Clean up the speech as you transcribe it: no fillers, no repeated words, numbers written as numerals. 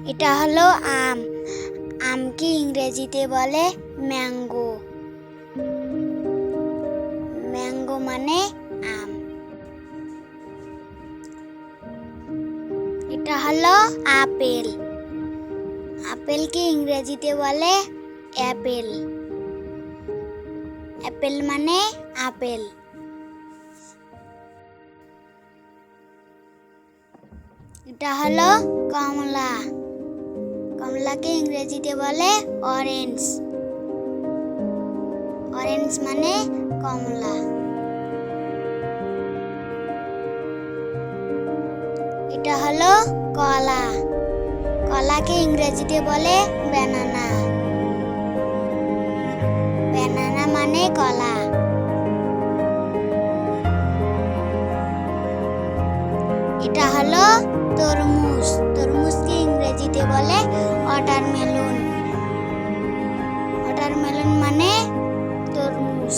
এটা হলো আম। আমকে ইংরেজিতে বলে ম্যাঙ্গো। ম্যাঙ্গো মানে আম। এটা হলো আপেল। আপেলকে ইংরেজিতে বলে অ্যাপেল। অ্যাপেল মানে আপেল। এটা হলো কমলা। কমলাকে ইংরেজিতে বলে অরেঞ্জ। অরেঞ্জ মানে কমলা। এটা হলো কলা। কলাকে ইংরেজিতে বলে ব্যানানা। ব্যানানা মানে কলা। এটা হলো তরমুজ। তরমুজকে ইংরেজিতে বলে ওয়াটারমেলন। ওয়াটারমেলন মানে তরমুজ।